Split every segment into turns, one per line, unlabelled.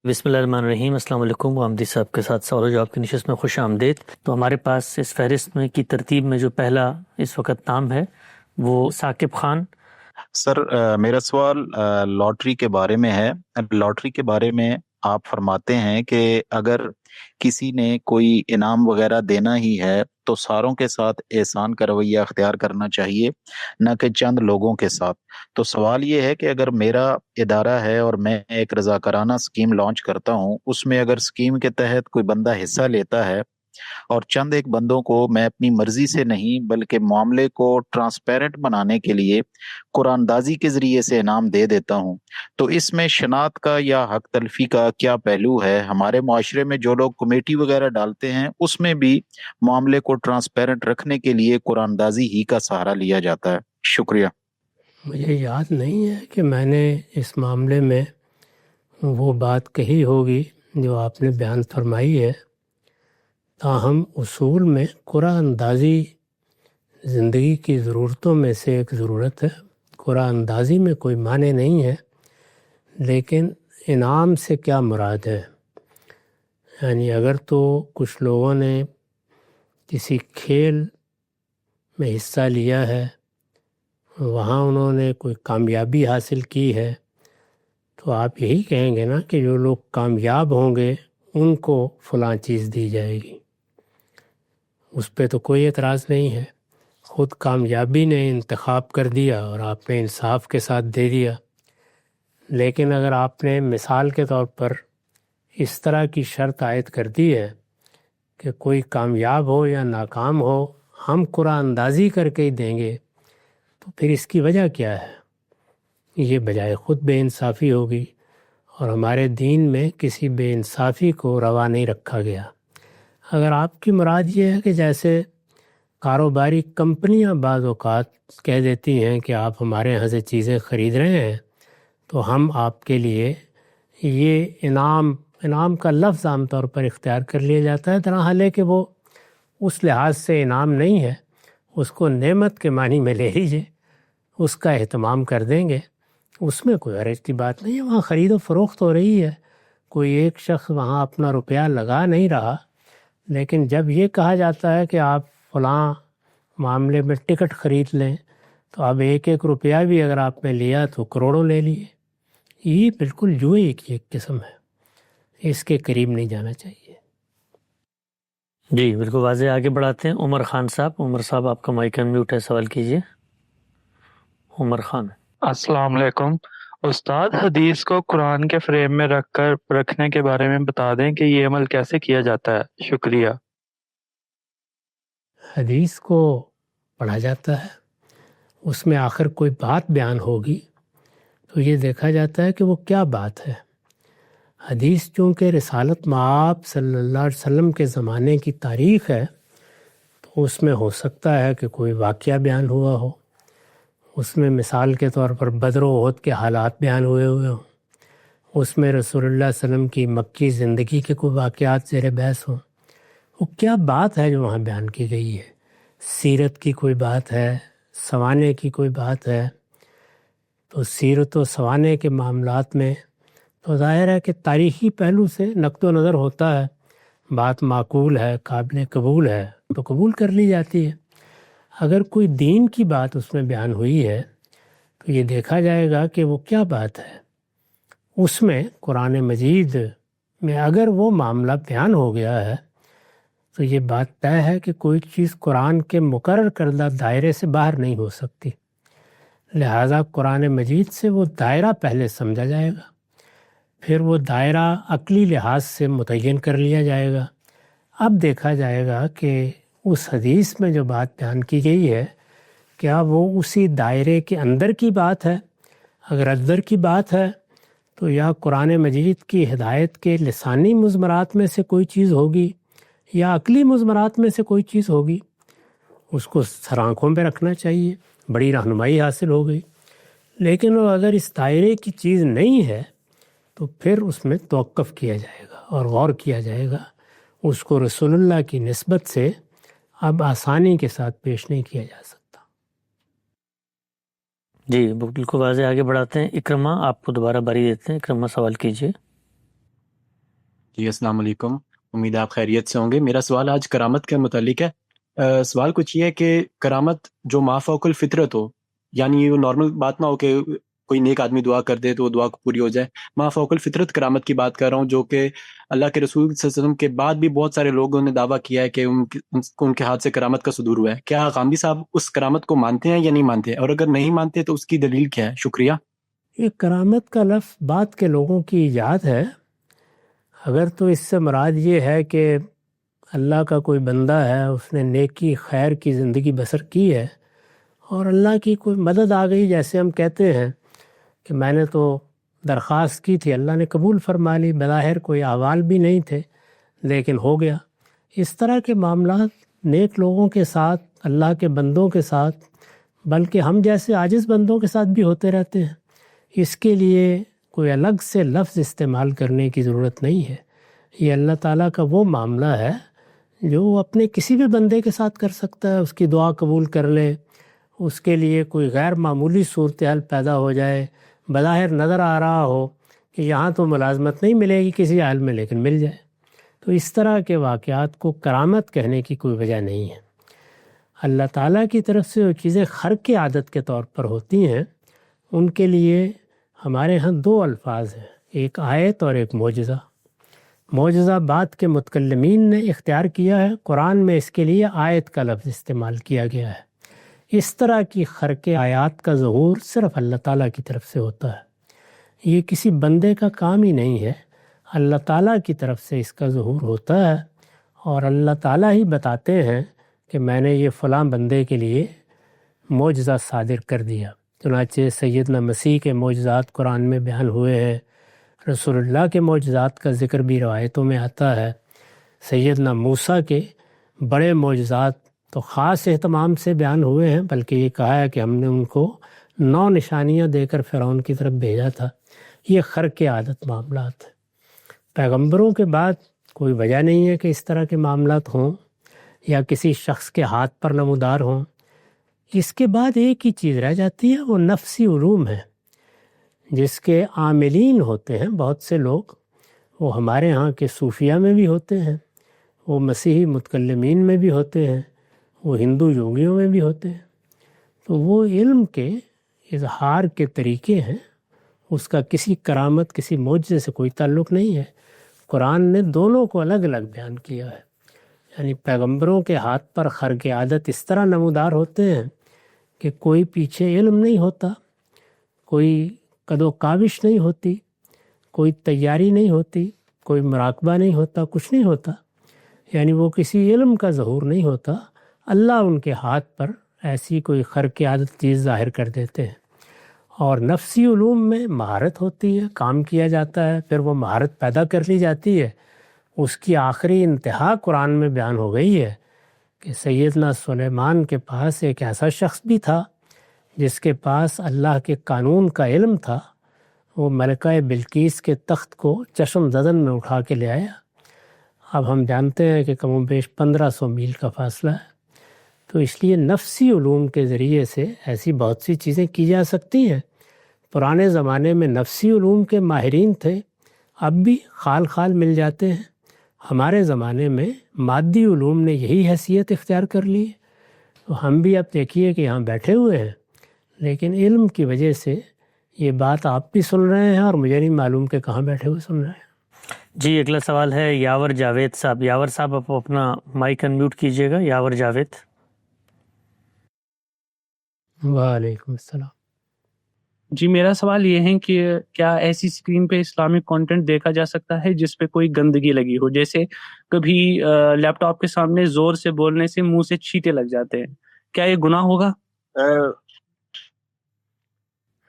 بسم اللہ الرحمن الرحیم۔ السلام علیکم۔ آمدی صاحب کے ساتھ سوال و جواب کی نشست میں خوش آمدید۔ تو ہمارے پاس اس فہرست میں کی ترتیب میں جو پہلا اس وقت نام ہے وہ ثاقب خان۔
سر میرا سوال لاٹری کے بارے میں ہے۔ لاٹری کے بارے میں آپ فرماتے ہیں کہ اگر کسی نے کوئی انعام وغیرہ دینا ہی ہے تو ساروں کے ساتھ احسان کا رویہ اختیار کرنا چاہیے، نہ کہ چند لوگوں کے ساتھ۔ تو سوال یہ ہے کہ اگر میرا ادارہ ہے اور میں ایک رضاکارانہ اسکیم لانچ کرتا ہوں، اس میں اگر اسکیم کے تحت کوئی بندہ حصہ لیتا ہے اور چند ایک بندوں کو میں اپنی مرضی سے نہیں بلکہ معاملے کو ٹرانسپیرنٹ بنانے کے لیے قرآن دازی کے ذریعے سے انعام دے دیتا ہوں، تو اس میں شناخت کا یا حق تلفی کا کیا پہلو ہے؟ ہمارے معاشرے میں جو لوگ کمیٹی وغیرہ ڈالتے ہیں اس میں بھی معاملے کو ٹرانسپیرنٹ رکھنے کے لیے قرآن دازی ہی کا سہارا لیا جاتا ہے۔ شکریہ۔
مجھے یاد نہیں ہے کہ میں نے اس معاملے میں وہ بات کہی ہوگی جو آپ نے بیان فرمائی ہے، تاہم اصول میں قرآن اندازی زندگی کی ضرورتوں میں سے ایک ضرورت ہے۔ قرآن اندازی میں کوئی معنی نہیں ہے، لیکن انعام سے کیا مراد ہے؟ یعنی اگر تو کچھ لوگوں نے کسی کھیل میں حصہ لیا ہے، وہاں انہوں نے کوئی کامیابی حاصل کی ہے، تو آپ یہی کہیں گے نا کہ جو لوگ کامیاب ہوں گے ان کو فلاں چیز دی جائے گی۔ اس پہ تو کوئی اعتراض نہیں ہے، خود کامیابی نے انتخاب کر دیا اور آپ نے انصاف کے ساتھ دے دیا۔ لیکن اگر آپ نے مثال کے طور پر اس طرح کی شرط عائد کر دی ہے کہ کوئی کامیاب ہو یا ناکام ہو ہم قرآن اندازی کر کے ہی دیں گے، تو پھر اس کی وجہ کیا ہے؟ یہ بجائے خود بے انصافی ہوگی، اور ہمارے دین میں کسی بے انصافی کو روا نہیں رکھا گیا۔ اگر آپ کی مراد یہ ہے کہ جیسے کاروباری کمپنیاں بعض اوقات کہہ دیتی ہیں کہ آپ ہمارے یہاں سے چیزیں خرید رہے ہیں تو ہم آپ کے لیے یہ انعام کا لفظ عام طور پر اختیار کر لیا جاتا ہے، درحال ہے کہ وہ اس لحاظ سے انعام نہیں ہے، اس کو نعمت کے معنی میں لے لیجیے، اس کا اہتمام کر دیں گے، اس میں کوئی حرج کی بات نہیں ہے۔ وہاں خرید و فروخت ہو رہی ہے، کوئی ایک شخص وہاں اپنا روپیہ لگا نہیں رہا، لیکن جب یہ کہا جاتا ہے کہ آپ فلاں معاملے میں ٹکٹ خرید لیں تو اب ایک ایک روپیہ بھی اگر آپ نے لیا تو کروڑوں لے لیے۔ یہ بالکل جوئے کی ایک قسم ہے، اس کے قریب نہیں جانا چاہیے۔
جی بالکل واضح۔ آگے بڑھاتے ہیں عمر خان صاحب۔ عمر صاحب آپ کا مائک انمیوٹ ہے، سوال کیجیے۔ عمر خان۔
السلام علیکم استاد، حدیث کو قرآن کے فریم میں رکھنے کے بارے میں بتا دیں کہ یہ عمل کیسے کیا جاتا ہے؟ شکریہ۔
حدیث کو پڑھا جاتا ہے، اس میں آخر کوئی بات بیان ہوگی تو یہ دیکھا جاتا ہے کہ وہ کیا بات ہے۔ حدیث چونکہ رسالت مآب صلی اللہ علیہ وسلم کے زمانے کی تاریخ ہے تو اس میں ہو سکتا ہے کہ کوئی واقعہ بیان ہوا ہو، اس میں مثال کے طور پر بدر و احد کے حالات بیان ہوئے ہوں، اس میں رسول اللہ صلی اللہ علیہ وسلم کی مکی زندگی کے کوئی واقعات زیر بحث ہوں۔ وہ کیا بات ہے جو وہاں بیان کی گئی ہے؟ سیرت کی کوئی بات ہے، سوانے کی کوئی بات ہے؟ تو سیرت و سوانے کے معاملات میں تو ظاہر ہے کہ تاریخی پہلو سے نقد و نظر ہوتا ہے، بات معقول ہے، قابل قبول ہے تو قبول کر لی جاتی ہے۔ اگر کوئی دین کی بات اس میں بیان ہوئی ہے تو یہ دیکھا جائے گا کہ وہ کیا بات ہے۔ اس میں قرآن مجید میں اگر وہ معاملہ بیان ہو گیا ہے تو یہ بات طے ہے کہ کوئی چیز قرآن کے مقرر کردہ دائرے سے باہر نہیں ہو سکتی، لہٰذا قرآن مجید سے وہ دائرہ پہلے سمجھا جائے گا، پھر وہ دائرہ عقلی لحاظ سے متعین کر لیا جائے گا۔ اب دیکھا جائے گا کہ اس حدیث میں جو بات بیان کی گئی ہے کیا وہ اسی دائرے کے اندر کی بات ہے؟ اگر اندر کی بات ہے تو یا قرآن مجید کی ہدایت کے لسانی مضمرات میں سے کوئی چیز ہوگی یا عقلی مضمرات میں سے کوئی چیز ہوگی، اس کو سر آنکھوں پہ رکھنا چاہیے، بڑی رہنمائی حاصل ہو گئی۔ لیکن وہ اگر اس دائرے کی چیز نہیں ہے تو پھر اس میں توقف کیا جائے گا اور غور کیا جائے گا، اس کو رسول اللہ کی نسبت سے اب آسانی کے ساتھ پیش نہیں کیا جا سکتا۔
جی بالکل واضح۔ آگے بڑھاتے ہیں۔ اکرمہ، آپ کو دوبارہ باری دیتے ہیں۔ اکرمہ سوال کیجیے۔
جی السلام علیکم، امید ہے آپ خیریت سے ہوں گے۔ میرا سوال آج کرامت کے متعلق ہے۔ سوال کچھ یہ ہے کہ کرامت جو ما فوق الفطرت ہو، یعنی وہ نارمل بات نہ ہو کہ کوئی نیک آدمی دعا کر دے تو وہ دعا پوری ہو جائے۔ ما فوق الفطرت کرامت کی بات کر رہا ہوں، جو کہ اللہ کے رسول صلی اللہ علیہ وسلم کے بعد بھی بہت سارے لوگوں نے دعویٰ کیا ہے کہ ان کے ہاتھ سے کرامت کا صدور ہوا ہے۔ کیا غامدی صاحب اس کرامت کو مانتے ہیں یا نہیں مانتے؟ اور اگر نہیں مانتے تو اس کی دلیل کیا ہے؟ شکریہ۔
یہ کرامت کا لفظ بعد کے لوگوں کی ایجاد ہے۔ اگر تو اس سے مراد یہ ہے کہ اللہ کا کوئی بندہ ہے، اس نے نیکی خیر کی زندگی بسر کی ہے اور اللہ کی کوئی مدد آ گئی، جیسے ہم کہتے ہیں کہ میں نے تو درخواست کی تھی، اللہ نے قبول فرما لی، بظاہر کوئی اعمال بھی نہیں تھے لیکن ہو گیا۔ اس طرح کے معاملات نیک لوگوں کے ساتھ، اللہ کے بندوں کے ساتھ، بلکہ ہم جیسے عاجز بندوں کے ساتھ بھی ہوتے رہتے ہیں۔ اس کے لیے کوئی الگ سے لفظ استعمال کرنے کی ضرورت نہیں ہے۔ یہ اللہ تعالیٰ کا وہ معاملہ ہے جو وہ اپنے کسی بھی بندے کے ساتھ کر سکتا ہے، اس کی دعا قبول کر لے، اس کے لیے کوئی غیر معمولی صورتحال پیدا ہو جائے، بظاہر نظر آ رہا ہو کہ یہاں تو ملازمت نہیں ملے گی کسی حال میں، لیکن مل جائے، تو اس طرح کے واقعات کو کرامت کہنے کی کوئی وجہ نہیں ہے۔ اللہ تعالیٰ کی طرف سے جو چیزیں خرق عادت کے طور پر ہوتی ہیں، ان کے لیے ہمارے ہاں دو الفاظ ہیں، ایک آیت اور ایک معجزہ۔ معجزہ بعد کے متکلمین نے اختیار کیا ہے، قرآن میں اس کے لیے آیت کا لفظ استعمال کیا گیا ہے۔ اس طرح کی خرق آیات کا ظہور صرف اللہ تعالیٰ کی طرف سے ہوتا ہے، یہ کسی بندے کا کام ہی نہیں ہے، اللہ تعالیٰ کی طرف سے اس کا ظہور ہوتا ہے، اور اللہ تعالیٰ ہی بتاتے ہیں کہ میں نے یہ فلاں بندے کے لیے معجزہ صادر کر دیا۔ چنانچہ سیدنا مسیح کے معجزات قرآن میں بیان ہوئے ہیں، رسول اللہ کے معجزات کا ذکر بھی روایتوں میں آتا ہے۔ سیدنا موسیٰ کے بڑے معجزات تو خاص اہتمام سے بیان ہوئے ہیں، بلکہ یہ کہا ہے کہ ہم نے ان کو 9 نشانیاں دے کر فرعون کی طرف بھیجا تھا۔ یہ خرق عادت معاملات ہیں۔ پیغمبروں کے بعد کوئی وجہ نہیں ہے کہ اس طرح کے معاملات ہوں یا کسی شخص کے ہاتھ پر نمودار ہوں۔ اس کے بعد ایک ہی چیز رہ جاتی ہے، وہ نفسی علوم ہے، جس کے عاملین ہوتے ہیں بہت سے لوگ، وہ ہمارے ہاں کے صوفیہ میں بھی ہوتے ہیں، وہ مسیحی متکلمین میں بھی ہوتے ہیں، وہ ہندو یوگیوں میں بھی ہوتے ہیں۔ تو وہ علم کے اظہار کے طریقے ہیں، اس کا کسی کرامت کسی معجزے سے کوئی تعلق نہیں ہے۔ قرآن نے دونوں کو الگ الگ بیان کیا ہے، یعنی پیغمبروں کے ہاتھ پر خرق عادت اس طرح نمودار ہوتے ہیں کہ کوئی پیچھے علم نہیں ہوتا، کوئی قد و کاوش نہیں ہوتی، کوئی تیاری نہیں ہوتی، کوئی مراقبہ نہیں ہوتا، کچھ نہیں ہوتا، یعنی وہ کسی علم کا ظہور نہیں ہوتا، اللہ ان کے ہاتھ پر ایسی کوئی خرق عادت چیز ظاہر کر دیتے ہیں۔ اور نفسی علوم میں مہارت ہوتی ہے، کام کیا جاتا ہے، پھر وہ مہارت پیدا کر لی جاتی ہے۔ اس کی آخری انتہا قرآن میں بیان ہو گئی ہے کہ سیدنا سلیمان کے پاس ایک ایسا شخص بھی تھا جس کے پاس اللہ کے قانون کا علم تھا، وہ ملکہ بلقیس کے تخت کو چشم زدن میں اٹھا کے لے آیا۔ اب ہم جانتے ہیں کہ کم و بیش 1500 میل کا فاصلہ ہے، تو اس لیے نفسی علوم کے ذریعے سے ایسی بہت سی چیزیں کی جا سکتی ہیں۔ پرانے زمانے میں نفسی علوم کے ماہرین تھے، اب بھی خال خال مل جاتے ہیں۔ ہمارے زمانے میں مادی علوم نے یہی حیثیت اختیار کر لی ہے، تو ہم بھی اب دیکھیے کہ یہاں بیٹھے ہوئے ہیں، لیکن علم کی وجہ سے یہ بات آپ بھی سن رہے ہیں اور مجھے نہیں معلوم کہ کہاں بیٹھے ہوئے سن رہے ہیں۔
جی اگلا سوال ہے یاور جاوید صاحب۔ یاور صاحب آپ اپنا مائک انمیوٹ کیجئے گا۔ یاور جاوید۔
وعلیکم السلام۔
جی میرا سوال یہ ہے کہ کیا ایسی اسکرین پہ اسلامک کنٹینٹ دیکھا جا سکتا ہے جس پہ کوئی گندگی لگی ہو، جیسے کبھی لیپ ٹاپ کے سامنے زور سے بولنے سے منہ سے چھینٹے لگ جاتے ہیں، کیا یہ گناہ ہوگا؟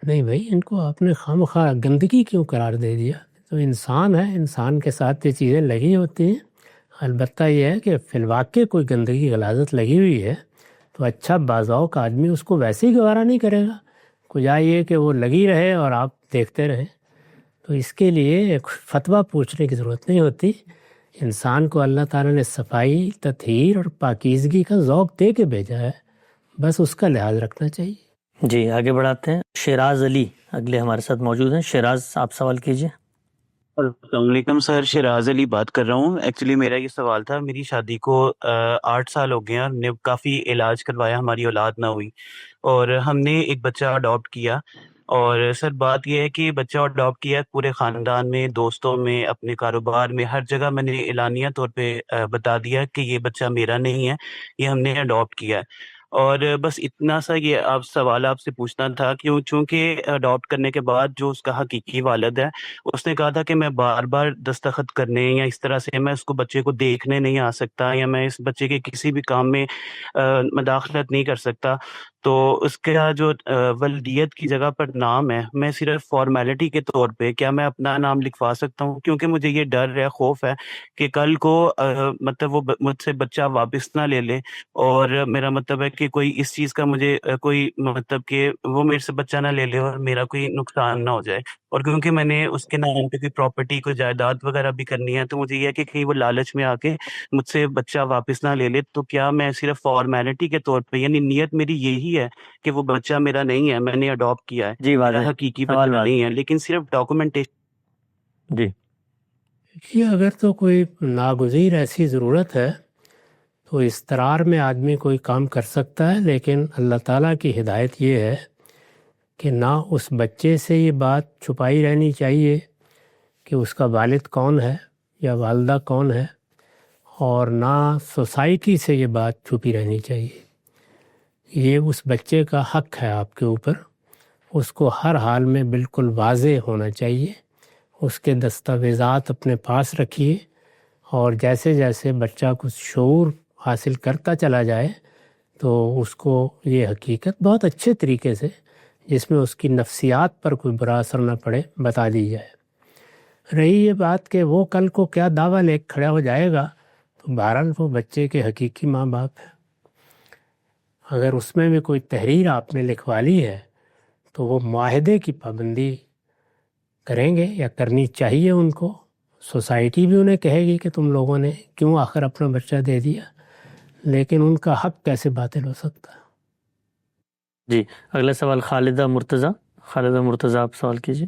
نہیں بھائی، ان کو آپ نے خواہ گندگی کیوں قرار دے دیا؟ تو انسان ہے، انسان کے ساتھ یہ چیزیں لگی ہوتی ہیں۔ البتہ یہ ہے کہ فی الواقع کوئی گندگی غلاظت لگی ہوئی ہے تو اچھا بعضاؤ کا آدمی اس کو ویسے ہی گوارا نہیں کرے گا، کجا یہ کہ وہ لگی رہے اور آپ دیکھتے رہیں۔ تو اس کے لیے ایک فتویٰ پوچھنے کی ضرورت نہیں ہوتی۔ انسان کو اللہ تعالیٰ نے صفائی، تطہیر اور پاکیزگی کا ذوق دے کے بھیجا ہے، بس اس کا لحاظ رکھنا چاہیے۔
جی آگے بڑھاتے ہیں۔ شیراز علی اگلے ہمارے ساتھ موجود ہیں۔ شیراز آپ سوال کیجئے۔
السلام علیکم سر، شیراز علی بات کر رہا ہوں. ایکچولی میرا یہ سوال تھا، میری شادی کو 8 سال ہو گئے ہیں، ہم نے کافی علاج کروایا، ہماری اولاد نہ ہوئی اور ہم نے ایک بچہ اڈاپٹ کیا. اور سر بات یہ ہے کہ بچہ اڈاپٹ کیا پورے خاندان میں، دوستوں میں، اپنے کاروبار میں، ہر جگہ میں نے اعلانیہ طور پہ بتا دیا کہ یہ بچہ میرا نہیں ہے، یہ ہم نے اڈاپٹ کیا ہے. اور بس اتنا سا یہ آپ سوال آپ سے پوچھنا تھا کہ چونکہ اڈاپٹ کرنے کے بعد جو اس کا حقیقی والد ہے اس نے کہا تھا کہ میں بار بار دستخط کرنے یا اس طرح سے میں اس کو بچے کو دیکھنے نہیں آ سکتا یا میں اس بچے کے کسی بھی کام میں مداخلت نہیں کر سکتا. تو اس کا جو ولدیت کی جگہ پر نام ہے، میں صرف فارمیلٹی کے طور پہ کیا میں اپنا نام لکھوا سکتا ہوں؟ کیونکہ مجھے یہ ڈر ہے، خوف ہے کہ کل کو مطلب وہ مجھ سے بچہ واپس نہ لے لے، اور میرا مطلب ہے کہ کوئی اس چیز کا مجھے کوئی مطلب کہ وہ میرے سے بچہ نہ لے لے اور میرا کوئی نقصان نہ ہو جائے. اور کیونکہ میں نے اس کے نام پہ کوئی پراپرٹی، کوئی جائیداد وغیرہ بھی کرنی ہے، تو مجھے یہ ہے کہ کہیں وہ لالچ میں آ کے مجھ سے بچہ واپس نہ لے لے. تو کیا میں صرف فارمیلٹی کے طور پہ، یعنی نیت میری یہی ہے کہ وہ بچہ میرا نہیں ہے، میں نے اڈاپٹ کیا ہے،
جی
میرا
واضح
حقیقی
سوال
بچہ
واضح.
نہیں ہے، لیکن صرف ڈاکومنٹیشن.
جی
کہ اگر تو کوئی ناگزیر ایسی ضرورت ہے تو استقرار میں آدمی کوئی کام کر سکتا ہے، لیکن اللہ تعالیٰ کی ہدایت یہ ہے کہ نہ اس بچے سے یہ بات چھپائی رہنی چاہیے کہ اس کا والد کون ہے یا والدہ کون ہے، اور نہ سوسائٹی سے یہ بات چھپی رہنی چاہیے. یہ اس بچے کا حق ہے آپ کے اوپر، اس کو ہر حال میں بالکل واضح ہونا چاہیے. اس کے دستاویزات اپنے پاس رکھیے، اور جیسے جیسے بچہ کچھ شعور حاصل کرتا چلا جائے تو اس کو یہ حقیقت بہت اچھے طریقے سے، جس میں اس کی نفسیات پر کوئی برا اثر نہ پڑے، بتا دی جائے. رہی یہ بات کہ وہ کل کو کیا دعویٰ لے کھڑا ہو جائے گا، تو بہرحال وہ بچے کے حقیقی ماں باپ ہے. اگر اس میں بھی کوئی تحریر آپ نے لکھوا لی ہے تو وہ معاہدے کی پابندی کریں گے یا کرنی چاہیے ان کو. سوسائٹی بھی انہیں کہے گی کہ تم لوگوں نے کیوں آخر اپنا بچہ دے دیا، لیکن ان کا حق کیسے باطل ہو سکتا ہے.
جی اگلا سوال خالدہ مرتضیٰ. خالدہ مرتضیٰ آپ سوال کیجیے.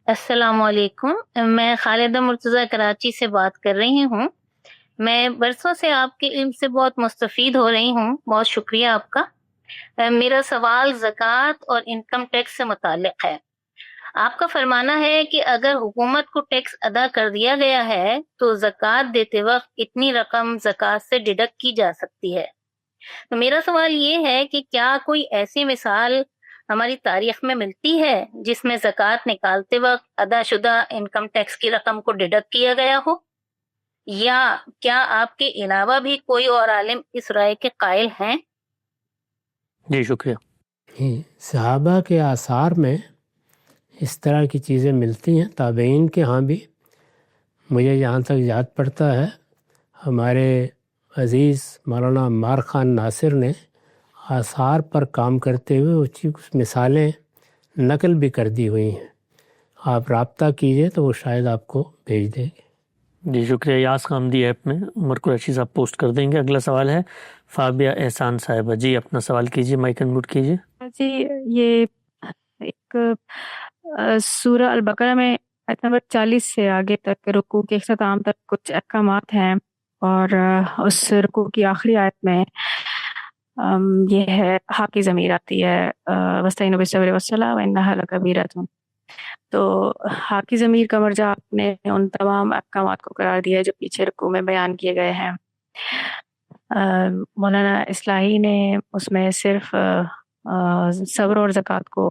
السلام علیکم، میں خالدہ مرتضیٰ کراچی سے بات کر رہی ہوں. میں برسوں سے آپ کے علم سے بہت مستفید ہو رہی ہوں، بہت شکریہ آپ کا. میرا سوال زکوٰۃ اور انکم ٹیکس سے متعلق ہے. آپ کا فرمانا ہے کہ اگر حکومت کو ٹیکس ادا کر دیا گیا ہے تو زکوٰۃ دیتے وقت اتنی رقم زکوٰۃ سے ڈیڈکٹ کی جا سکتی ہے. تو میرا سوال یہ ہے کہ کیا کوئی ایسی مثال ہماری تاریخ میں ملتی ہے جس میں زکوٰۃ نکالتے وقت ادا شدہ انکم ٹیکس کی رقم کو ڈیڈکٹ کیا گیا ہو، یا کیا آپ کے علاوہ بھی کوئی اور عالم اس رائے کے قائل ہیں؟
جی شکریہ.
صحابہ کے آثار میں اس طرح کی چیزیں ملتی ہیں، تابعین کے ہاں بھی. مجھے جہاں تک یاد پڑتا ہے، ہمارے عزیز مولانا عمار خان ناصر نے آثار پر کام کرتے ہوئے کچھ مثالیں نقل بھی کر دی ہوئی ہیں. آپ رابطہ کیجئے تو وہ شاید آپ کو بھیج دیں گے.
جی شکریہ. یاس خامدی ایپ میں عمر قریشی صاحب پوسٹ کر دیں گے. اگلا سوال ہے فابیہ احسان صاحبہ. جی اپنا سوال کیجیے، مائک انمیوٹ کیجیے.
جی یہ ایک سورہ البقرہ میں آیت نمبر 40 سے آگے تک رکوع کے اختتام تک کچھ احکامات ہیں، اور اس رکوع کی آخری آیت میں یہ ہے ہا کی ضمیر آتی ہے، وَاسْتَعِينُوا بِالصَّبْرِ وَالصَّلَاةِ وَإِنَّهَا لَكَبِيرَةٌ. تو ہا کی ضمیر کا مرجع آپ نے ان تمام احکامات کو قرار دیا ہے جو پیچھے رکوع میں بیان کیے گئے ہیں. مولانا اصلاحی نے اس میں صرف صبر اور زکوٰۃ کو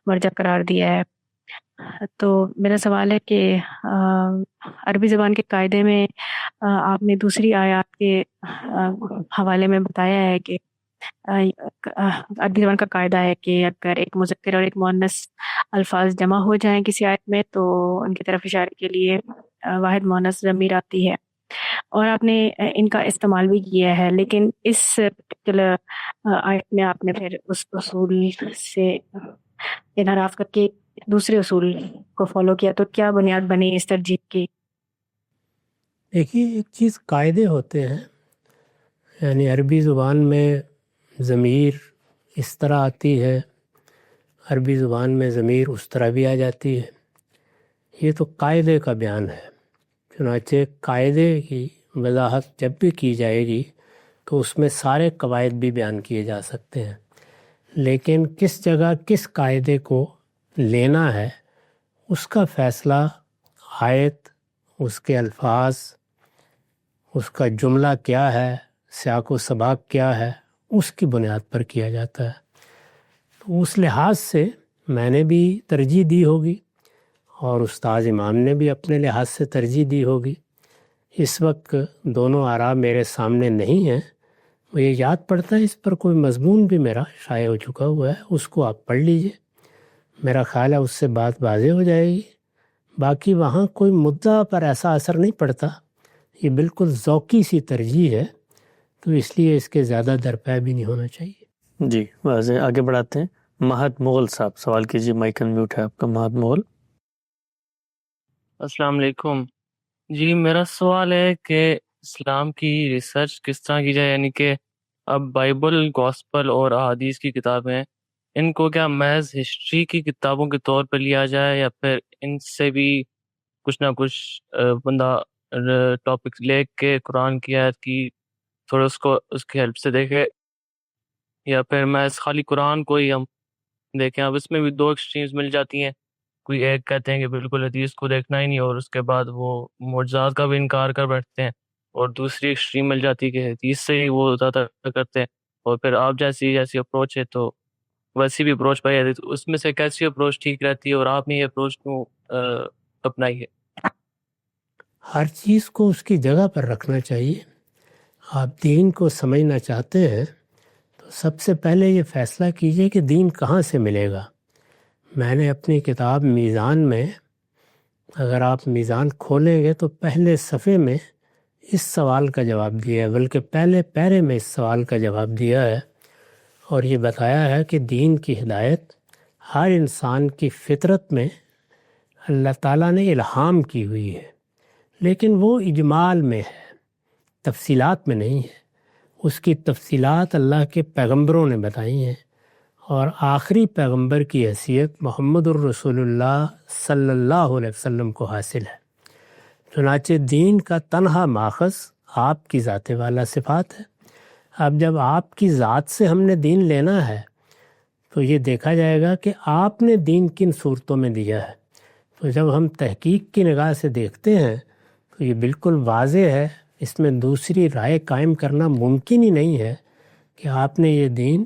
مرجع قرار دیا ہے. تو میرا سوال ہے کہ عربی زبان کے قاعدے میں آپ نے دوسری آیات کے حوالے میں بتایا ہے کہ عربی زبان کا قاعدہ ہے کہ اگر ایک مذکر اور ایک مؤنث الفاظ جمع ہو جائیں کسی آیت میں تو ان کی طرف اشارے کے لیے واحد مؤنث ضمیر آتی ہے، اور آپ نے ان کا استعمال بھی کیا ہے. لیکن اس پرٹیکولر آیت میں آپ نے پھر اس اصول سے انحراف کر کے دوسرے اصول کو فالو کیا، تو کیا بنیاد بنی اس ترجیح کی؟
دیکھیے، ایک چیز قاعدے ہوتے ہیں، یعنی عربی زبان میں ضمیر اس طرح آتی ہے، عربی زبان میں ضمیر اس طرح بھی آ جاتی ہے. یہ تو قاعدے کا بیان ہے، چنانچہ قاعدے کی وضاحت جب بھی کی جائے گی تو اس میں سارے قواعد بھی بیان کیے جا سکتے ہیں، لیکن کس جگہ کس قاعدے کو لینا ہے اس کا فیصلہ آیت، اس کے الفاظ، اس کا جملہ کیا ہے، سیاق و سباق کیا ہے، اس کی بنیاد پر کیا جاتا ہے۔ تو اس لحاظ سے میں نے بھی ترجیح دی ہوگی اور استاذ امام نے بھی اپنے لحاظ سے ترجیح دی ہوگی۔ اس وقت دونوں آراء میرے سامنے نہیں ہیں، مجھے یاد پڑتا ہے اس پر کوئی مضمون بھی میرا شائع ہو چکا ہوا ہے، اس کو آپ پڑھ لیجئے، میرا خیال ہے اس سے بات واضح ہو جائے گی۔ باقی وہاں کوئی مدعا پر ایسا اثر نہیں پڑتا، یہ بالکل ذوقی سی ترجیح ہے، تو اس لیے اس کے زیادہ درپے بھی نہیں ہونا چاہیے۔
جی واضح، آگے بڑھاتے ہیں۔ مہد مغل صاحب سوال کیجیے، مائک انمیوٹ ہے آپ کا۔ مہد مغل۔
السلام علیکم جی، میرا سوال ہے کہ اسلام کی ریسرچ کس طرح کی جائے، یعنی کہ اب بائبل، گوسپل اور احادیث کی کتابیں، ان کو کیا محض ہسٹری کی کتابوں کے طور پر لیا جائے یا پھر ان سے بھی کچھ نہ کچھ بندہ ٹاپک لے کے قرآن کی آیت کی تھوڑا اس کی ہیلپ سے دیکھے، یا پھر محض خالی قرآن کو ہی ہم دیکھیں؟ اب اس میں بھی دو ایکسٹریمز مل جاتی ہیں، کوئی ایک کہتے ہیں کہ بالکل حدیث کو دیکھنا ہی نہیں اور اس کے بعد وہ معجزات کا بھی انکار کر بیٹھتے ہیں، اور دوسری ایکسٹریم مل جاتی ہے کہ حدیث سے ہی وہ زیادہ کرتے ہیں، اور پھر آپ جیسی اپروچ ہے تو ویسی بھی اپروچ پائی جاتی ہے، تو اس میں سے کیسی اپروچ ٹھیک رہتی ہے اور آپ نے یہ اپروچ کیوں اپنائی ہے؟
ہر چیز کو اس کی جگہ پر رکھنا چاہیے۔ آپ دین کو سمجھنا چاہتے ہیں تو سب سے پہلے یہ فیصلہ کیجئے کہ دین کہاں سے ملے گا۔ میں نے اپنی کتاب میزان میں، اگر آپ میزان کھولیں گے تو پہلے صفحے میں اس سوال کا جواب دیا ہے، بلکہ پہلے پیرے میں اس سوال کا جواب دیا ہے، اور یہ بتایا ہے کہ دین کی ہدایت ہر انسان کی فطرت میں اللہ تعالیٰ نے الہام کی ہوئی ہے، لیکن وہ اجمال میں ہے، تفصیلات میں نہیں ہے۔ اس کی تفصیلات اللہ کے پیغمبروں نے بتائی ہیں، اور آخری پیغمبر کی حیثیت محمد الرسول اللہ صلی اللہ علیہ وسلم کو حاصل ہے۔ چنانچہ دین کا تنہا ماخذ آپ کی ذات والا صفات ہے۔ اب جب آپ کی ذات سے ہم نے دین لینا ہے تو یہ دیکھا جائے گا کہ آپ نے دین کن صورتوں میں دیا ہے۔ تو جب ہم تحقیق کی نگاہ سے دیکھتے ہیں تو یہ بالکل واضح ہے، اس میں دوسری رائے قائم کرنا ممکن ہی نہیں ہے کہ آپ نے یہ دین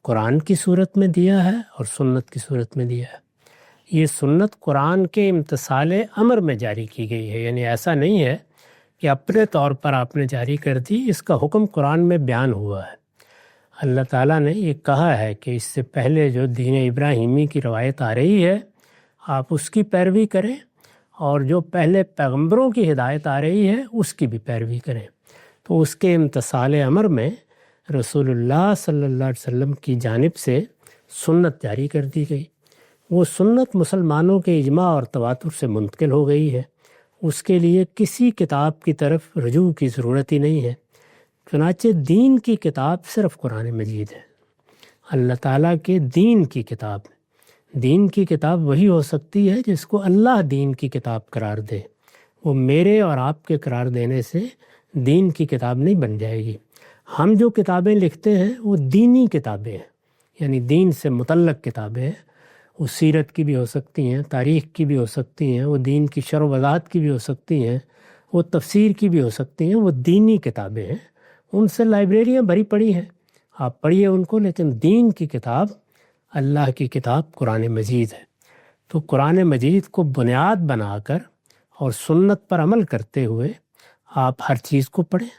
قرآن کی صورت میں دیا ہے اور سنت کی صورت میں دیا ہے۔ یہ سنت قرآن کے امتثال امر میں جاری کی گئی ہے، یعنی ایسا نہیں ہے کہ اپنے طور پر آپ نے جاری کر دی، اس کا حکم قرآن میں بیان ہوا ہے۔ اللہ تعالیٰ نے یہ کہا ہے کہ اس سے پہلے جو دین ابراہیمی کی روایت آ رہی ہے آپ اس کی پیروی کریں، اور جو پہلے پیغمبروں کی ہدایت آ رہی ہے اس کی بھی پیروی کریں۔ تو اس کے امتثال امر میں رسول اللہ صلی اللہ علیہ وسلم کی جانب سے سنت جاری کر دی گئی۔ وہ سنت مسلمانوں کے اجماع اور تواتر سے منتقل ہو گئی ہے، اس کے لیے کسی کتاب کی طرف رجوع کی ضرورت ہی نہیں ہے۔ چنانچہ دین کی کتاب صرف قرآن مجید ہے، اللہ تعالیٰ کے دین کی کتاب۔ دین کی کتاب وہی ہو سکتی ہے جس کو اللہ دین کی کتاب قرار دے، وہ میرے اور آپ کے قرار دینے سے دین کی کتاب نہیں بن جائے گی۔ ہم جو کتابیں لکھتے ہیں وہ دینی کتابیں ہیں، یعنی دین سے متعلق کتابیں ہیں، وہ سیرت کی بھی ہو سکتی ہیں، تاریخ کی بھی ہو سکتی ہیں، وہ دین کی شرح و وضاحت کی بھی ہو سکتی ہیں، وہ تفسیر کی بھی ہو سکتی ہیں، وہ دینی کتابیں ہیں۔ ان سے لائبریریاں بھری پڑی ہیں، آپ پڑھیے ان کو، لیکن دین کی کتاب اللہ کی کتاب قرآن مجید ہے۔ تو قرآن مجید کو بنیاد بنا کر اور سنت پر عمل کرتے ہوئے آپ ہر چیز کو پڑھیں۔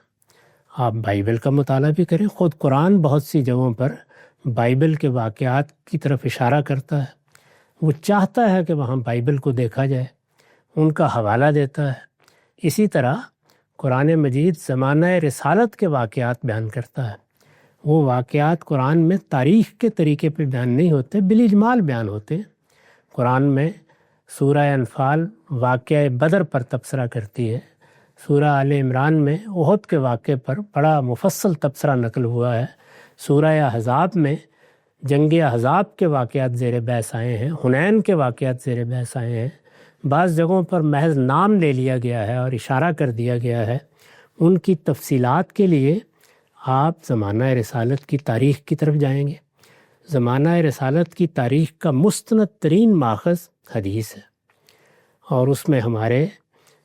آپ بائبل کا مطالعہ بھی کریں، خود قرآن بہت سی جگہوں پر بائبل کے واقعات کی طرف اشارہ کرتا ہے، وہ چاہتا ہے کہ وہاں بائبل کو دیکھا جائے، ان کا حوالہ دیتا ہے۔ اسی طرح قرآن مجید زمانہ رسالت کے واقعات بیان کرتا ہے، وہ واقعات قرآن میں تاریخ کے طریقے پہ بیان نہیں ہوتے، بالاجمال بیان ہوتے ہیں۔ قرآن میں سورہ انفال واقعہ بدر پر تبصرہ کرتی ہے، سورہ آل عمران میں احد کے واقعے پر بڑا مفصل تبصرہ نقل ہوا ہے، سورہ احزاب میں جنگ احزاب کے واقعات زیر بحث آئے ہیں، حنین کے واقعات زیر بحث آئے ہیں، بعض جگہوں پر محض نام لے لیا گیا ہے اور اشارہ کر دیا گیا ہے، ان کی تفصیلات کے لیے آپ زمانہ رسالت کی تاریخ کی طرف جائیں گے۔ زمانہ رسالت کی تاریخ کا مستند ترین ماخذ حدیث ہے، اور اس میں ہمارے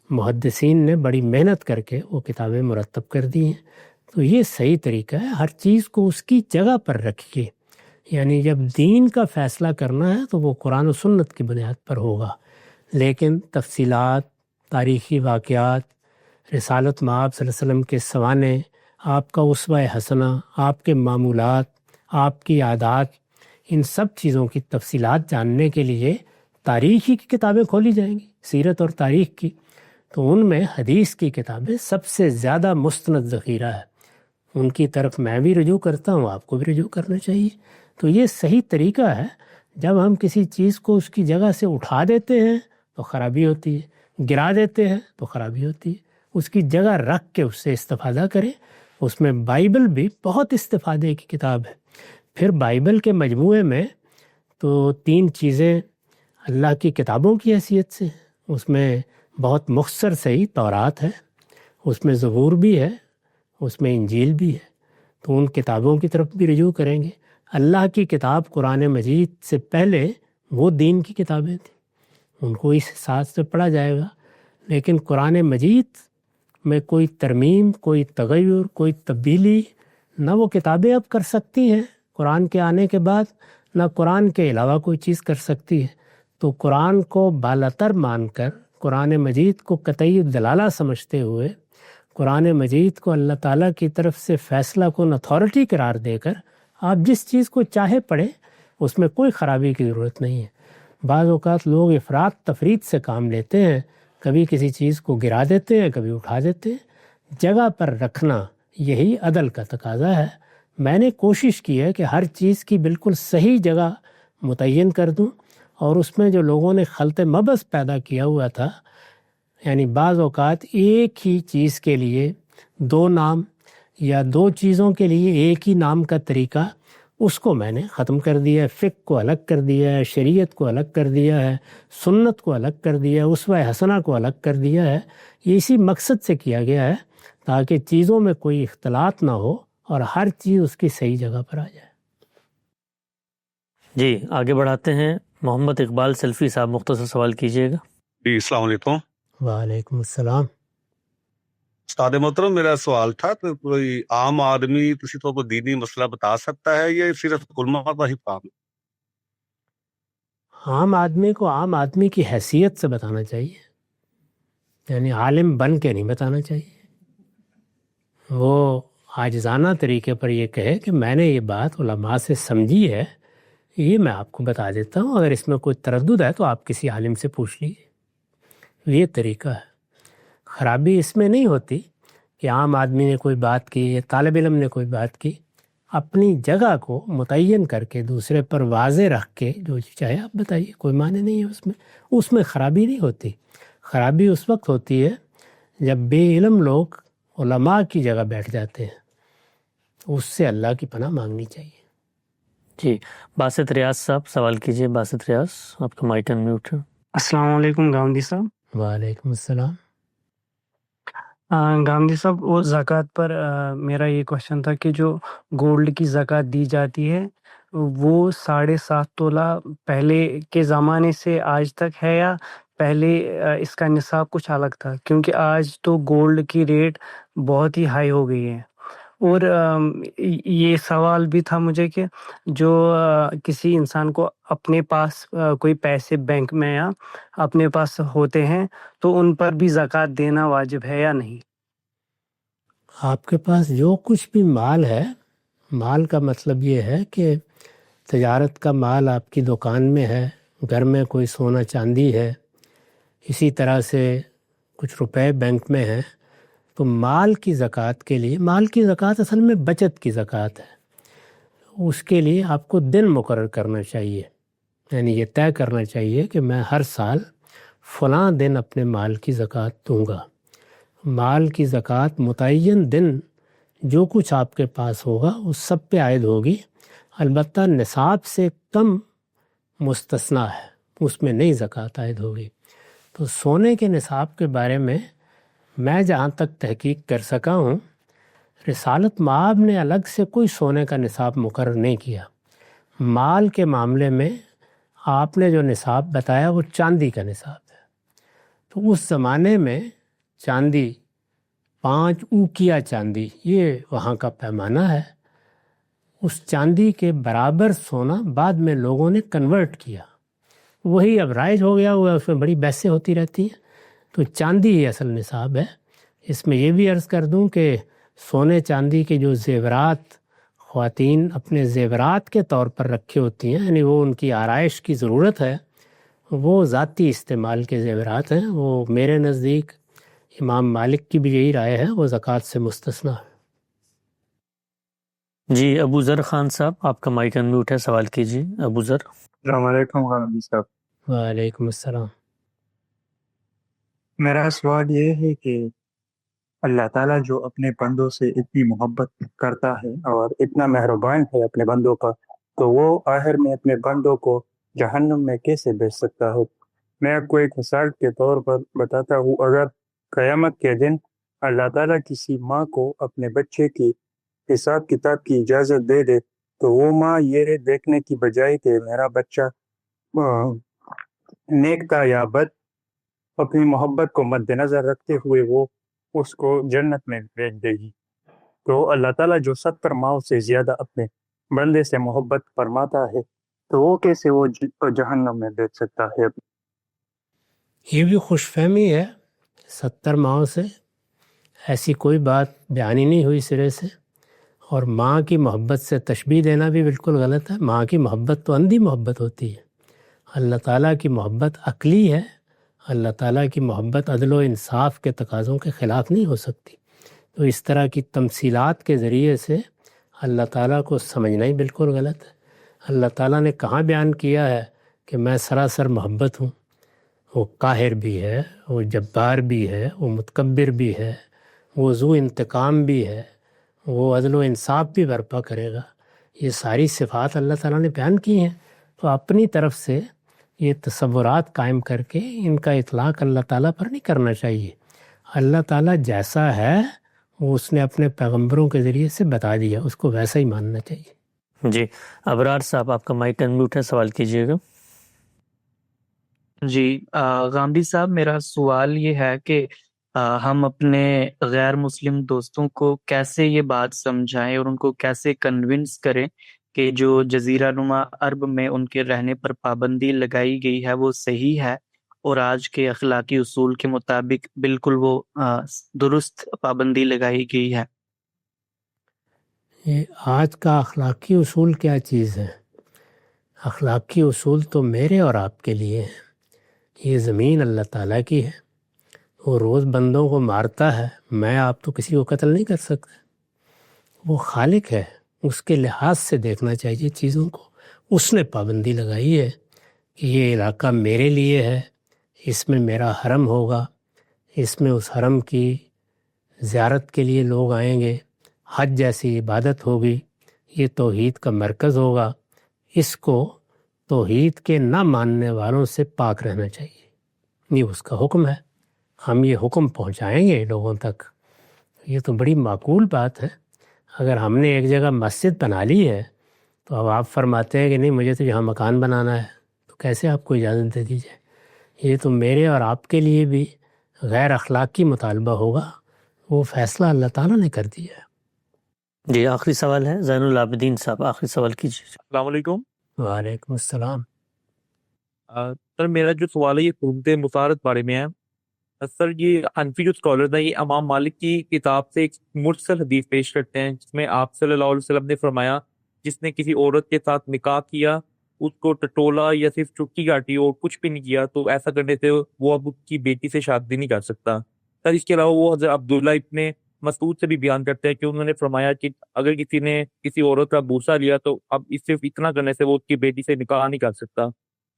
محدثین نے بڑی محنت کر کے وہ کتابیں مرتب کر دی ہیں۔ تو یہ صحیح طریقہ ہے، ہر چیز کو اس کی جگہ پر رکھیے، یعنی جب دین کا فیصلہ کرنا ہے تو وہ قرآن و سنت کی بنیاد پر ہوگا، لیکن تفصیلات، تاریخی واقعات، رسالت مآب صلی اللہ علیہ وسلم کے سوانح، آپ کا اسوہ حسنہ، آپ کے معمولات، آپ کی عادات، ان سب چیزوں کی تفصیلات جاننے کے لیے تاریخی کی کتابیں کھولی جائیں گی، سیرت اور تاریخ کی، تو ان میں حدیث کی کتابیں سب سے زیادہ مستند ذخیرہ ہے، ان کی طرف میں بھی رجوع کرتا ہوں، آپ کو بھی رجوع کرنا چاہیے۔ تو یہ صحیح طریقہ ہے۔ جب ہم کسی چیز کو اس کی جگہ سے اٹھا دیتے ہیں تو خرابی ہوتی ہے، گرا دیتے ہیں تو خرابی ہوتی ہے، اس کی جگہ رکھ کے اس سے استفادہ کریں۔ اس میں بائبل بھی بہت استفادے کی کتاب ہے۔ پھر بائبل کے مجموعے میں تو 3 چیزیں اللہ کی کتابوں کی حیثیت سے، اس میں بہت مختصر صحیح تورات ہے، اس میں زبور بھی ہے، اس میں انجیل بھی ہے، تو ان کتابوں کی طرف بھی رجوع کریں گے۔ اللہ کی کتاب قرآن مجید سے پہلے وہ دین کی کتابیں تھیں، ان کو اس حساب سے پڑھا جائے گا، لیکن قرآن مجید میں کوئی ترمیم، کوئی تغیر، کوئی تبدیلی نہ وہ کتابیں اب کر سکتی ہیں قرآن کے آنے کے بعد، نہ قرآن کے علاوہ کوئی چیز کر سکتی ہے۔ تو قرآن کو بالاتر مان کر، قرآن مجید کو قطعی دلالہ سمجھتے ہوئے، قرآن مجید کو اللہ تعالیٰ کی طرف سے فیصلہ کن اتھارٹی قرار دے کر آپ جس چیز کو چاہے پڑھیں، اس میں کوئی خرابی کی ضرورت نہیں ہے۔ بعض اوقات لوگ افراط تفریط سے کام لیتے ہیں، کبھی کسی چیز کو گرا دیتے ہیں، کبھی اٹھا دیتے ہیں۔ جگہ پر رکھنا یہی عدل کا تقاضا ہے۔ میں نے کوشش کی ہے کہ ہر چیز کی بالکل صحیح جگہ متعین کر دوں، اور اس میں جو لوگوں نے خلط مبس پیدا کیا ہوا تھا، یعنی بعض اوقات ایک ہی چیز کے لیے 2 نام یا 2 چیزوں کے لیے ایک ہی نام کا طریقہ، اس کو میں نے ختم کر دیا ہے۔ فقہ کو الگ کر دیا ہے، شریعت کو الگ کر دیا ہے، سنت کو الگ کر دیا ہے، اسوہ حسنہ کو الگ کر دیا ہے۔ یہ اسی مقصد سے کیا گیا ہے تاکہ چیزوں میں کوئی اختلاط نہ ہو اور ہر چیز اس کی صحیح جگہ پر آ جائے۔
جی آگے بڑھاتے ہیں۔ محمد اقبال سلفی صاحب مختصر سوال کیجیے گا۔
جی السلام علیکم۔
وعلیکم السلام۔
استاد محترم، میرا سوال تھا کہ کوئی عام آدمی کسی کو کوئی دینی مسئلہ بتا سکتا ہے یا صرف علماء کا ہی کام ہے؟
عام آدمی کو عام آدمی کی حیثیت سے بتانا چاہیے، یعنی عالم بن کے نہیں بتانا چاہیے۔ وہ عاجزانہ طریقے پر یہ کہے کہ میں نے یہ بات علماء سے سمجھی ہے، یہ میں آپ کو بتا دیتا ہوں، اگر اس میں کوئی تردد ہے تو آپ کسی عالم سے پوچھ لیجیے۔ یہ طریقہ ہے۔ خرابی اس میں نہیں ہوتی کہ عام آدمی نے کوئی بات کی یا طالب علم نے کوئی بات کی، اپنی جگہ کو متعین کر کے دوسرے پر واضح رکھ کے جو چاہے آپ بتائیے، کوئی معنی نہیں ہے اس میں خرابی نہیں ہوتی۔ خرابی اس وقت ہوتی ہے جب بے علم لوگ علماء کی جگہ بیٹھ جاتے ہیں، اس سے اللہ کی پناہ مانگنی چاہیے۔
جی باسط ریاض صاحب سوال کیجیے۔ باسط ریاض، آپ کا مائک ان میوٹ ہے۔
السلام علیکم گاندھی صاحب۔
وعلیکم السلام۔
گاندھی صاحب، وہ زکوٰۃ پر میرا یہ کوشچن تھا کہ جو گولڈ کی زکوٰۃ دی جاتی ہے وہ 7.5 تولہ پہلے کے زمانے سے آج تک ہے، یا پہلے اس کا نصاب کچھ الگ تھا؟ کیونکہ آج تو گولڈ کی ریٹ بہت ہی ہائی ہو گئی ہے۔ اور یہ سوال بھی تھا مجھے کہ جو کسی انسان کو اپنے پاس کوئی پیسے بینک میں یا اپنے پاس ہوتے ہیں تو ان پر بھی زکوٰۃ دینا واجب ہے یا نہیں؟
آپ کے پاس جو کچھ بھی مال ہے، مال کا مطلب یہ ہے کہ تجارت کا مال آپ کی دکان میں ہے، گھر میں کوئی سونا چاندی ہے، اسی طرح سے کچھ روپے بینک میں ہیں، تو مال کی زکوٰۃ کے لیے، مال کی زکوٰۃ اصل میں بچت کی زکوٰۃ ہے، اس کے لیے آپ کو دن مقرر کرنا چاہیے، یعنی یہ طے کرنا چاہیے کہ میں ہر سال فلاں دن اپنے مال کی زکوٰۃ دوں گا۔ مال کی زکوٰۃ متعین دن جو کچھ آپ کے پاس ہوگا اس سب پہ عائد ہوگی، البتہ نصاب سے کم مستثنیٰ ہے، اس میں نہیں زکوٰۃ عائد ہوگی۔ تو سونے کے نصاب کے بارے میں جہاں تک تحقیق کر سکا ہوں، رسالت مآب نے الگ سے کوئی سونے کا نصاب مقرر نہیں کیا۔ مال کے معاملے میں آپ نے جو نصاب بتایا وہ چاندی کا نصاب ہے۔ تو اس زمانے میں چاندی 5 اوقیہ چاندی، یہ وہاں کا پیمانہ ہے۔ اس چاندی کے برابر سونا بعد میں لوگوں نے کنورٹ کیا، وہی اب رائج ہو گیا ہوا، اس میں بڑی بحثیں ہوتی رہتی ہیں۔ تو چاندی ہی اصل نصاب ہے۔ اس میں یہ بھی عرض کر دوں کہ سونے چاندی کے جو زیورات خواتین اپنے زیورات کے طور پر رکھے ہوتی ہیں، یعنی وہ ان کی آرائش کی ضرورت ہے، وہ ذاتی استعمال کے زیورات ہیں، وہ میرے نزدیک امام مالک کی بھی یہی رائے ہے، وہ زکوٰۃ سے مستثنیٰ ہے۔
جی ابو ذر خان صاحب، آپ کا مائک انمیوٹ ہے، سوال کیجیے ابو ذر۔
السلام علیکم غازی صاحب۔
وعلیکم السلام۔
میرا سوال یہ ہے کہ اللہ تعالیٰ جو اپنے بندوں سے اتنی محبت کرتا ہے اور اتنا مہربان ہے اپنے بندوں کا، تو وہ آخر میں اپنے بندوں کو جہنم میں کیسے بھیج سکتا ہے؟ میں آپ کو ایک مثال کے طور پر بتاتا ہوں۔ اگر قیامت کے دن اللہ تعالیٰ کسی ماں کو اپنے بچے کی حساب کتاب کی اجازت دے دے، تو وہ ماں یہ دیکھنے کی بجائے کہ میرا بچہ نیک تھا یا بد، اپنی محبت کو مد نظر رکھتے ہوئے وہ اس کو جنت میں بھیج دے گی۔ تو اللہ تعالیٰ جو 70 ماؤں سے زیادہ اپنے بندے سے محبت فرماتا ہے، تو وہ کیسے وہ جہنم میں بھیج سکتا ہے؟
یہ بھی خوش فہمی ہے، 70 ماؤں سے ایسی کوئی بات بیان ہی نہیں ہوئی سرے سے۔ اور ماں کی محبت سے تشبیہ دینا بھی بالکل غلط ہے۔ ماں کی محبت تو اندھی محبت ہوتی ہے، اللہ تعالیٰ کی محبت عقلی ہے۔ اللہ تعالیٰ کی محبت عدل و انصاف کے تقاضوں کے خلاف نہیں ہو سکتی۔ تو اس طرح کی تمثیلات کے ذریعے سے اللہ تعالیٰ کو سمجھنا ہی بالکل غلط ہے۔ اللہ تعالیٰ نے کہاں بیان کیا ہے کہ میں سراسر محبت ہوں؟ وہ قاہر بھی ہے، وہ جبار بھی ہے، وہ متکبر بھی ہے، وہ ذو انتقام بھی ہے، وہ عدل و انصاف بھی برپا کرے گا۔ یہ ساری صفات اللہ تعالیٰ نے بیان کی ہیں۔ تو اپنی طرف سے یہ تصورات قائم کر کے ان کا اطلاق اللہ تعالیٰ پر نہیں کرنا چاہیے۔ اللہ تعالیٰ جیسا ہے وہ اس نے اپنے پیغمبروں کے ذریعے سے بتا دیا، اس کو ویسا ہی ماننا چاہیے۔
جی ابرار صاحب، آپ کا مائک انمیوٹ ہے، سوال کیجیے گا۔
جی غامدی صاحب، میرا سوال یہ ہے کہ ہم اپنے غیر مسلم دوستوں کو کیسے یہ بات سمجھائیں اور ان کو کیسے کنونس کریں کہ جو جزیرہ نما عرب میں ان کے رہنے پر پابندی لگائی گئی ہے وہ صحیح ہے، اور آج کے اخلاقی اصول کے مطابق بالکل وہ درست پابندی لگائی گئی ہے۔
یہ آج کا اخلاقی اصول کیا چیز ہے؟ اخلاقی اصول تو میرے اور آپ کے لیے ہیں۔ یہ زمین اللہ تعالیٰ کی ہے، وہ روز بندوں کو مارتا ہے، میں آپ تو کسی کو قتل نہیں کر سکتے۔ وہ خالق ہے، اس کے لحاظ سے دیکھنا چاہیے چیزوں کو۔ اس نے پابندی لگائی ہے کہ یہ علاقہ میرے لیے ہے، اس میں میرا حرم ہوگا، اس میں اس حرم کی زیارت کے لیے لوگ آئیں گے، حج جیسی عبادت ہوگی، یہ توحید کا مرکز ہوگا، اس کو توحید کے نہ ماننے والوں سے پاک رہنا چاہیے۔ یہ اس کا حکم ہے، ہم یہ حکم پہنچائیں گے لوگوں تک۔ یہ تو بڑی معقول بات ہے۔ اگر ہم نے ایک جگہ مسجد بنا لی ہے تو اب آپ فرماتے ہیں کہ نہیں مجھے تو یہاں مکان بنانا ہے، تو کیسے آپ کو اجازت دے دی جائے؟ یہ تو میرے اور آپ کے لیے بھی غیر اخلاقی مطالبہ ہوگا، وہ فیصلہ اللہ تعالیٰ نے کر دیا ہے۔
جی آخری سوال ہے زین العابدین صاحب، آخری سوال کیجیے۔
السلام علیکم۔
وعلیکم السلام۔
سر میرا جو سوال ہے یہ حکمت مسارت بارے میں ہے۔ سر یہ حنفی جو اسکالر ہیں یہ امام مالک کی کتاب سے ایک مرسل حدیث پیش کرتے ہیں جس میں آپ صلی اللہ علیہ وسلم نے فرمایا جس نے کسی عورت کے ساتھ نکاح کیا، اس کو ٹٹولا یا صرف چٹکی کاٹی اور کچھ بھی نہیں کیا، تو ایسا کرنے سے وہ اب اس کی بیٹی سے شادی نہیں کر سکتا۔ سر اس کے علاوہ وہ حضرت عبداللہ ابن مسعود سے بھی بیان کرتے ہیں کہ انہوں نے فرمایا کہ اگر کسی نے کسی عورت کا بوسہ لیا تو اب اس صرف اتنا کرنے سے وہ اس کی بیٹی سے نکاح نہیں کر سکتا۔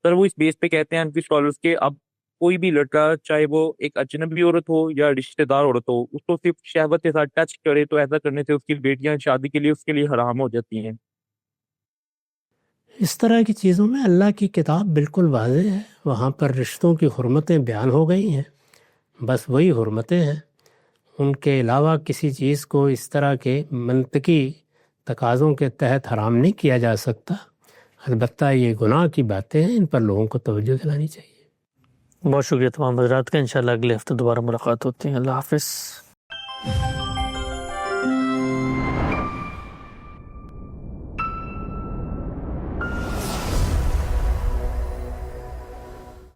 سر وہ اس بیس پہ کہتے ہیں انفی اسکالرس کے اب کوئی بھی لڑکا چاہے وہ ایک اجنبی عورت ہو یا رشتہ دار عورت ہو اس کو صرف شہوت کے ساتھ ٹچ کرے تو ایسا کرنے سے اس کی بیٹیاں شادی کے لیے اس کے لیے حرام ہو جاتی ہیں۔
اس طرح کی چیزوں میں اللہ کی کتاب بالکل واضح ہے، وہاں پر رشتوں کی حرمتیں بیان ہو گئی ہیں، بس وہی حرمتیں ہیں، ان کے علاوہ کسی چیز کو اس طرح کے منطقی تقاضوں کے تحت حرام نہیں کیا جا سکتا۔ البتہ یہ گناہ کی باتیں ہیں، ان پر لوگوں کو توجہ دلانی چاہیے۔
بہت شکریہ تمام حضرات کا، انشاءاللہ اگلے ہفتے دوبارہ ملاقات ہوتی ہے۔ اللہ حافظ۔